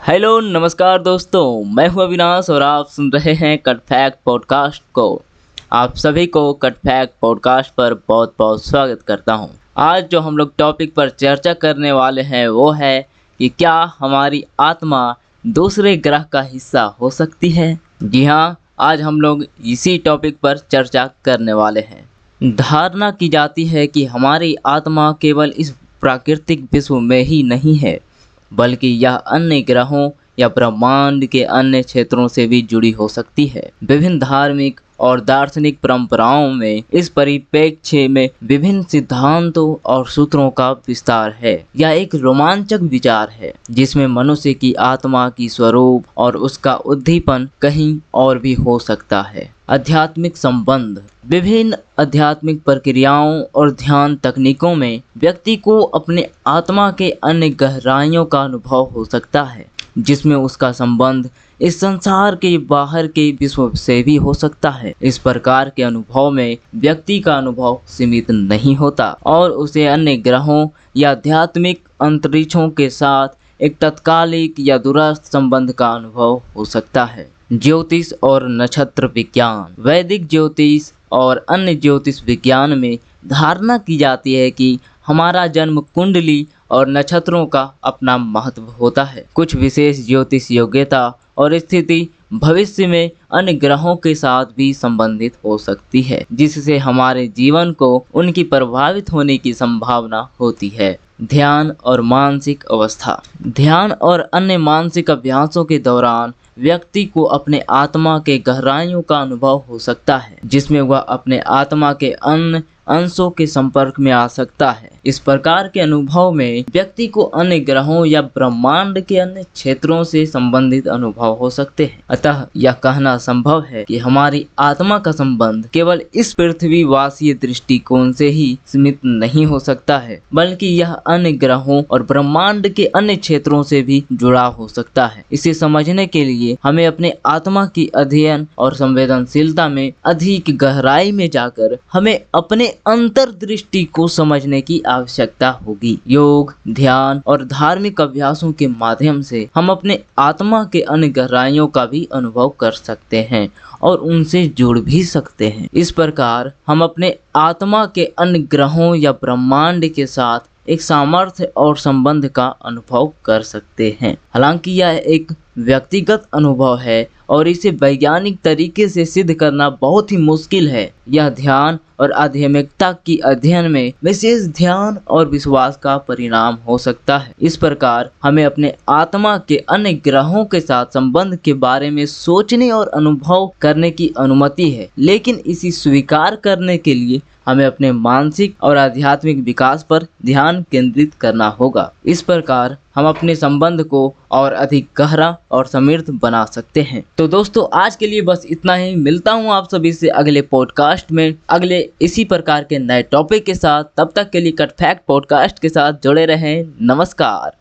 Hello नमस्कार दोस्तों, मैं हूं अविनाश और आप सुन रहे हैं कट फैक्ट पॉडकास्ट को। आप सभी को कट फैक्ट पॉडकास्ट पर बहुत बहुत स्वागत करता हूं। आज जो हम लोग टॉपिक पर चर्चा करने वाले हैं वो है कि क्या हमारी आत्मा दूसरे ग्रह का हिस्सा हो सकती है। जी हाँ, आज हम लोग इसी टॉपिक पर चर्चा करने वाले हैं। धारणा की जाती है कि हमारी आत्मा केवल इस प्राकृतिक विश्व में ही नहीं है, बल्कि यह अन्य ग्रहों या ब्रह्मांड के अन्य क्षेत्रों से भी जुड़ी हो सकती है। विभिन्न धार्मिक और दार्शनिक परंपराओं में इस परिप्रेक्ष्य में विभिन्न सिद्धांतों और सूत्रों का विस्तार है। यह एक रोमांचक विचार है जिसमें मनुष्य की आत्मा की स्वरूप और उसका उद्दीपन कहीं और भी हो सकता है। आध्यात्मिक संबंध। विभिन्न आध्यात्मिक प्रक्रियाओं और ध्यान तकनीकों में व्यक्ति को अपने आत्मा के अन्य गहराइयों का अनुभव हो सकता है, जिसमें उसका संबंध इस संसार के बाहर के विश्व से भी हो सकता है। इस प्रकार के अनुभव में व्यक्ति का अनुभव सीमित नहीं होता और उसे अन्य ग्रहों या आध्यात्मिक अंतरिक्षों के साथ एक तात्कालिक या दूरस्थ संबंध का अनुभव हो सकता है। ज्योतिष और नक्षत्र विज्ञान। वैदिक ज्योतिष और अन्य ज्योतिष विज्ञान में धारणा की जाती है कि हमारा जन्म कुंडली और नक्षत्रों का अपना महत्व होता है। कुछ विशेष ज्योतिष योग्यता और स्थिति भविष्य में अन्य ग्रहों के साथ भी संबंधित हो सकती है, जिससे हमारे जीवन को उनकी प्रभावित होने की संभावना होती है। ध्यान और मानसिक अवस्था। ध्यान और अन्य मानसिक अभ्यासों के दौरान व्यक्ति को अपने आत्मा के गहराइयों का अनुभव हो सकता है, जिसमें वह अपने आत्मा के अन्य अंशों के संपर्क में आ सकता है। इस प्रकार के अनुभव में व्यक्ति को अन्य ग्रहों या ब्रह्मांड के अन्य क्षेत्रों से संबंधित अनुभव हो सकते हैं। अतः यह कहना संभव है कि हमारी आत्मा का संबंध केवल इस पृथ्वीवासीय दृष्टिकोण से ही सीमित नहीं हो सकता है, बल्कि यह अन्य ग्रहों और ब्रह्मांड के अन्य क्षेत्रों से भी जुड़ा हो सकता है। इसे समझने के लिए हमें अपने आत्मा की अध्ययन और संवेदनशीलता में अधिक गहराई में जाकर हमें अपने अंतर्दृष्टि को समझने की आवश्यकता होगी। योग, ध्यान और धार्मिक अभ्यासों के माध्यम से हम अपने आत्मा के अन्य गहराइयों का भी अनुभव कर सकते हैं और उनसे जुड़ भी सकते हैं। इस प्रकार हम अपने आत्मा के अन्य ग्रहों या ब्रह्मांड के साथ एक सामर्थ्य और संबंध का अनुभव कर सकते हैं। हालांकि यह एक व्यक्तिगत अनुभव है और इसे वैज्ञानिक तरीके से सिद्ध करना बहुत ही मुश्किल है। यह ध्यान और आध्यात्मिकता की अध्ययन में विशेष ध्यान और विश्वास का परिणाम हो सकता है। इस प्रकार हमें अपने आत्मा के अन्य ग्रहों के साथ संबंध के बारे में सोचने और अनुभव करने की अनुमति है, लेकिन इसे स्वीकार करने के लिए हमें अपने मानसिक और आध्यात्मिक विकास पर ध्यान केंद्रित करना होगा। इस प्रकार हम अपने संबंध को और अधिक गहरा और समृद्ध बना सकते हैं। तो दोस्तों, आज के लिए बस इतना ही। मिलता हूँ आप सभी से अगले पॉडकास्ट में अगले इसी प्रकार के नए टॉपिक के साथ। तब तक के लिए कट फैक्ट पॉडकास्ट के साथ जुड़े रहें। नमस्कार।